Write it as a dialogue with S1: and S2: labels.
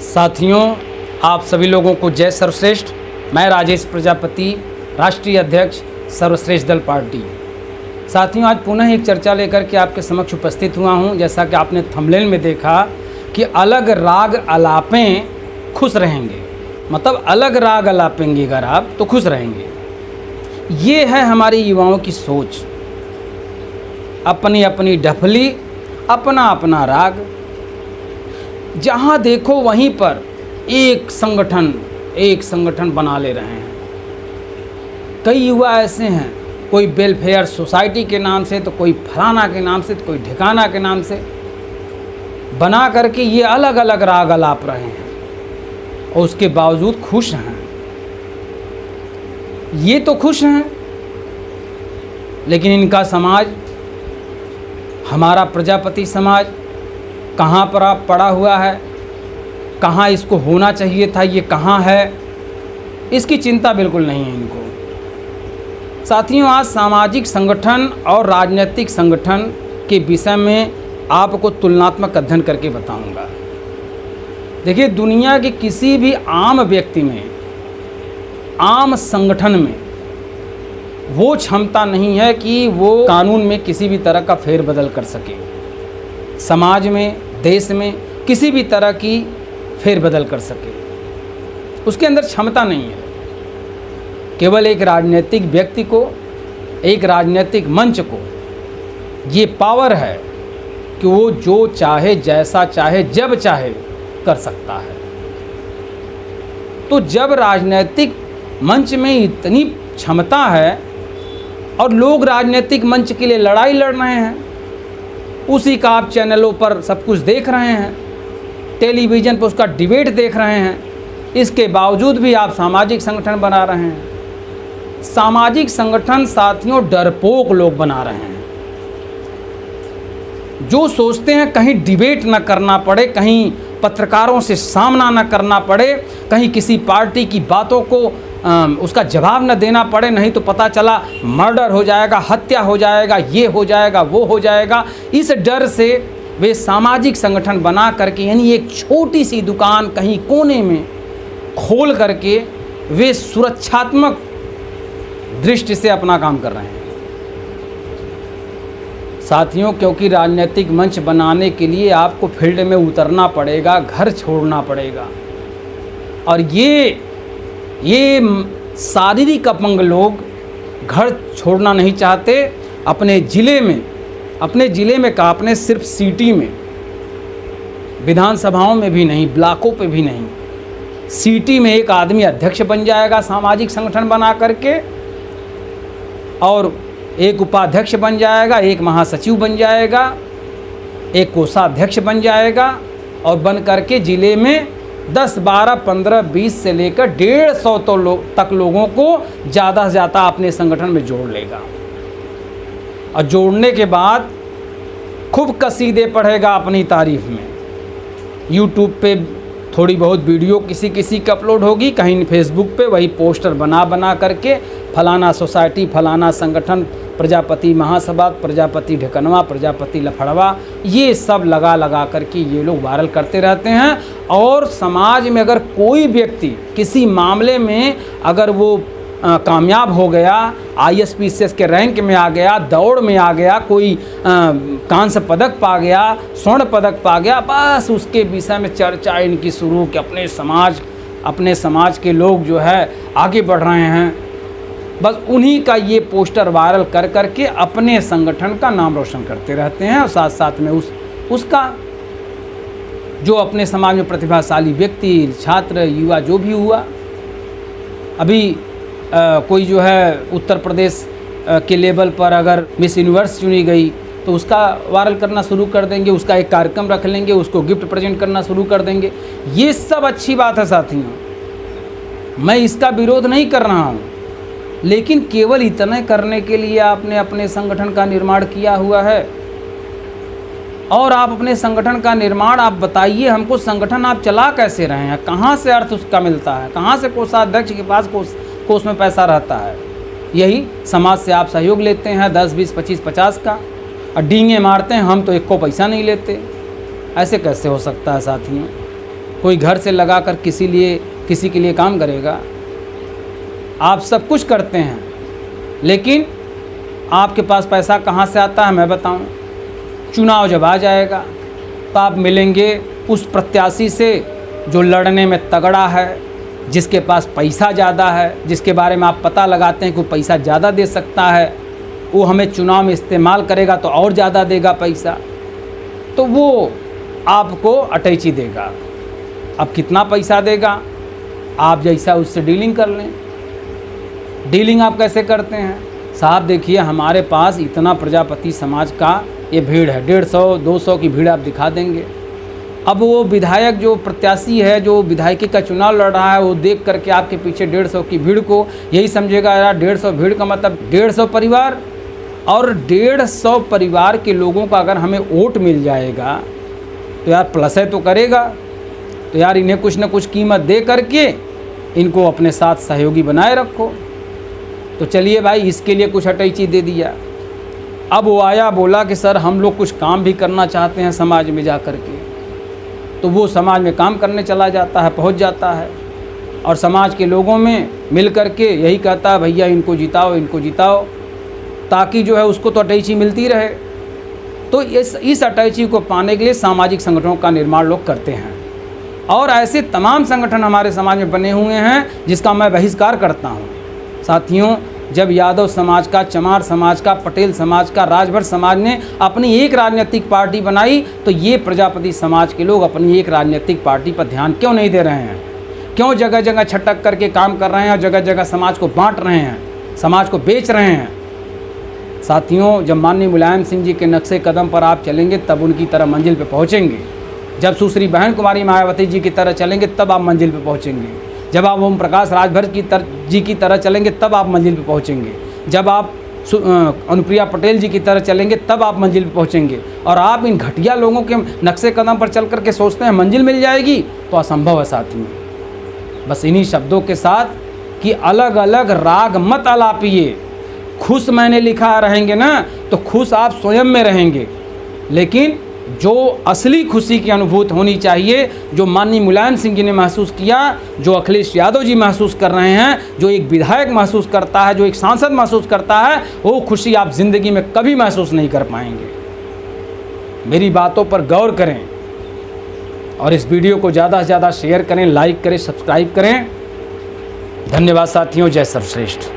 S1: साथियों, आप सभी लोगों को जय सर्वश्रेष्ठ। मैं राजेश प्रजापति, राष्ट्रीय अध्यक्ष सर्वश्रेष्ठ दल पार्टी। साथियों, आज पुनः एक चर्चा लेकर के आपके समक्ष उपस्थित हुआ हूं। जैसा कि आपने थंबनेल में देखा कि अलग राग अलापें खुश रहेंगे, मतलब अलग राग अलापेंगे अगर आप तो खुश रहेंगे। ये है हमारे युवाओं की सोच, अपनी अपनी ढफली, अपना अपना राग। जहाँ देखो वहीं पर एक संगठन बना ले रहे हैं। कई युवा ऐसे हैं, कोई वेलफेयर सोसाइटी के नाम से, तो कोई फलाना के नाम से, तो कोई ठिकाना के नाम से बना करके ये अलग अलग राग अलाप रहे हैं और उसके बावजूद खुश हैं। ये तो खुश हैं, लेकिन इनका समाज, हमारा प्रजापति समाज कहाँ पर पड़ा हुआ है, कहाँ इसको होना चाहिए था, ये कहाँ है, इसकी चिंता बिल्कुल नहीं है इनको। साथियों, आज सामाजिक संगठन और राजनीतिक संगठन के विषय में आपको तुलनात्मक अध्ययन करके बताऊंगा। देखिए, दुनिया के किसी भी आम व्यक्ति में, आम संगठन में वो क्षमता नहीं है कि वो कानून में किसी भी तरह का फेरबदल कर सके। समाज में, देश में किसी भी तरह की फेरबदल कर सके, उसके अंदर क्षमता नहीं है। केवल एक राजनीतिक व्यक्ति को, एक राजनीतिक मंच को ये पावर है कि वो जो चाहे, जैसा चाहे, जब चाहे कर सकता है। तो जब राजनीतिक मंच में इतनी क्षमता है और लोग राजनीतिक मंच के लिए लड़ाई लड़ रहे हैं, उसी का आप चैनलों पर सब कुछ देख रहे हैं, टेलीविज़न पर उसका डिबेट देख रहे हैं, इसके बावजूद भी आप सामाजिक संगठन बना रहे हैं। सामाजिक संगठन साथियों डरपोक लोग बना रहे हैं, जो सोचते हैं कहीं डिबेट न करना पड़े, कहीं पत्रकारों से सामना न करना पड़े, कहीं किसी पार्टी की बातों को उसका जवाब न देना पड़े, नहीं तो पता चला मर्डर हो जाएगा, हत्या हो जाएगा, ये हो जाएगा, वो हो जाएगा। इस डर से वे सामाजिक संगठन बना करके, यानी एक छोटी सी दुकान कहीं कोने में खोल करके वे सुरक्षात्मक दृष्टि से अपना काम कर रहे हैं। साथियों, क्योंकि राजनीतिक मंच बनाने के लिए आपको फील्ड में उतरना पड़ेगा, घर छोड़ना पड़ेगा। और ये शारीरिक अपंग लोग घर छोड़ना नहीं चाहते। अपने ज़िले में का, अपने सिर्फ सिटी में, विधानसभाओं में भी नहीं, ब्लॉकों पे भी नहीं, सिटी में एक आदमी अध्यक्ष बन जाएगा सामाजिक संगठन बना करके, और एक उपाध्यक्ष बन जाएगा, एक महासचिव बन जाएगा, एक कोषाध्यक्ष बन जाएगा, और बन करके ज़िले में 10, 12, 15, 20 से लेकर 150 तक लोगों को ज़्यादा से ज़्यादा अपने संगठन में जोड़ लेगा। और जोड़ने के बाद खूब कसीदे पढ़ेगा अपनी तारीफ़ में। यूट्यूब पे थोड़ी बहुत वीडियो किसी की अपलोड होगी, कहीं फेसबुक पे वही पोस्टर बना करके फलाना सोसाइटी, फलाना संगठन, प्रजापति महासभा, प्रजापति ढकनवा, प्रजापति लफड़वा, ये सब लगा करके ये लोग वायरल करते रहते हैं। और समाज में अगर कोई व्यक्ति किसी मामले में अगर वो कामयाब हो गया, ISPCS के रैंक में आ गया, दौड़ में आ गया, कोई कांस्य पदक पा गया, स्वर्ण पदक पा गया, बस उसके विषय में चर्चा इनकी शुरू कि अपने समाज के लोग जो है आगे बढ़ रहे हैं। बस उन्हीं का ये पोस्टर वायरल कर करके अपने संगठन का नाम रोशन करते रहते हैं। और साथ साथ में उसका जो अपने समाज में प्रतिभाशाली व्यक्ति, छात्र, युवा जो भी हुआ, अभी कोई जो है उत्तर प्रदेश के लेवल पर अगर मिस यूनिवर्स चुनी गई तो उसका वायरल करना शुरू कर देंगे, उसका एक कार्यक्रम रख लेंगे, उसको गिफ्ट प्रेजेंट करना शुरू कर देंगे। ये सब अच्छी बात है साथियों, मैं इसका विरोध नहीं कर रहा हूँ, लेकिन केवल इतने करने के लिए आपने अपने संगठन का निर्माण किया हुआ है। और आप अपने संगठन का निर्माण, आप बताइए हमको, संगठन आप चला कैसे रहे हैं, कहाँ से अर्थ उसका मिलता है, कहाँ से कोषाध्यक्ष के पास कोष में पैसा रहता है। यही समाज से आप सहयोग लेते हैं 10, 20, 25, 50 का, और डींगे मारते हैं हम तो 1 को पैसा नहीं लेते। ऐसे कैसे हो सकता है साथियों? कोई घर से लगा कर किसी के लिए काम करेगा? आप सब कुछ करते हैं, लेकिन आपके पास पैसा कहाँ से आता है मैं बताऊं? चुनाव जब आ जाएगा तो आप मिलेंगे उस प्रत्याशी से जो लड़ने में तगड़ा है, जिसके पास पैसा ज़्यादा है, जिसके बारे में आप पता लगाते हैं कि वो पैसा ज़्यादा दे सकता है, वो हमें चुनाव में इस्तेमाल करेगा तो और ज़्यादा देगा पैसा, तो वो आपको अटैची देगा। अब कितना पैसा देगा, आप जैसा उससे डीलिंग कर लें। डीलिंग आप कैसे करते हैं? साहब देखिए, हमारे पास इतना प्रजापति समाज का ये भीड़ है, 150-200 की भीड़ आप दिखा देंगे। अब वो विधायक जो प्रत्याशी है, जो विधायकी का चुनाव लड़ रहा है, वो देख करके आपके पीछे 150 की भीड़ को यही समझेगा यार 150 भीड़ का मतलब 150 परिवार, और 150 परिवार के लोगों का अगर हमें वोट मिल जाएगा तो यार प्लस है तो करेगा। तो यार इन्हें कुछ ना कुछ कीमत दे करके इनको अपने साथ सहयोगी बनाए रखो। तो चलिए भाई, इसके लिए कुछ अटैची दे दिया। अब वो आया, बोला कि सर हम लोग कुछ काम भी करना चाहते हैं समाज में जा कर के। तो वो समाज में काम करने चला जाता है, पहुंच जाता है, और समाज के लोगों में मिल कर के यही कहता है भैया इनको जिताओ, ताकि जो है उसको तो अटैची मिलती रहे। तो इस अटैची को पाने के लिए सामाजिक संगठनों का निर्माण लोग करते हैं, और ऐसे तमाम संगठन हमारे समाज में बने हुए हैं जिसका मैं बहिष्कार करता हूँ। साथियों, जब यादव समाज का, चमार समाज का, पटेल समाज का, राजभर समाज ने अपनी एक राजनीतिक पार्टी बनाई, तो ये प्रजापति समाज के लोग अपनी एक राजनीतिक पार्टी पर ध्यान क्यों नहीं दे रहे हैं? क्यों जगह जगह छटक करके काम कर रहे हैं और जगह जगह समाज को बांट रहे हैं, समाज को बेच रहे हैं? साथियों, जब माननीय मुलायम सिंह जी के नक्शे कदम पर आप चलेंगे तब उनकी तरह मंजिल पर पहुँचेंगे। जब सुश्री बहन कुमारी मायावती जी की तरह चलेंगे तब आप मंजिल पर पहुँचेंगे। जब आप ओम प्रकाश राजभर जी की तरह चलेंगे तब आप मंजिल पर पहुँचेंगे। जब आप अनुप्रिया पटेल जी की तरह चलेंगे तब आप मंजिल पर पहुँचेंगे। और आप इन घटिया लोगों के नक्शे कदम पर चल करके सोचते हैं मंजिल मिल जाएगी, तो असंभव है साथियों। बस इन्हीं शब्दों के साथ कि अलग अलग राग मत आलापिए। खुश मैंने लिखा रहेंगे ना, तो खुश आप स्वयं में रहेंगे, लेकिन जो असली खुशी की अनुभूति होनी चाहिए, जो माननीय मुलायम सिंह जी ने महसूस किया, जो अखिलेश यादव जी महसूस कर रहे हैं, जो एक विधायक महसूस करता है, जो एक सांसद महसूस करता है, वो खुशी आप जिंदगी में कभी महसूस नहीं कर पाएंगे। मेरी बातों पर गौर करें और इस वीडियो को ज़्यादा से ज़्यादा शेयर करें, लाइक करें, सब्सक्राइब करें। धन्यवाद साथियों। जय सर्वश्रेष्ठ।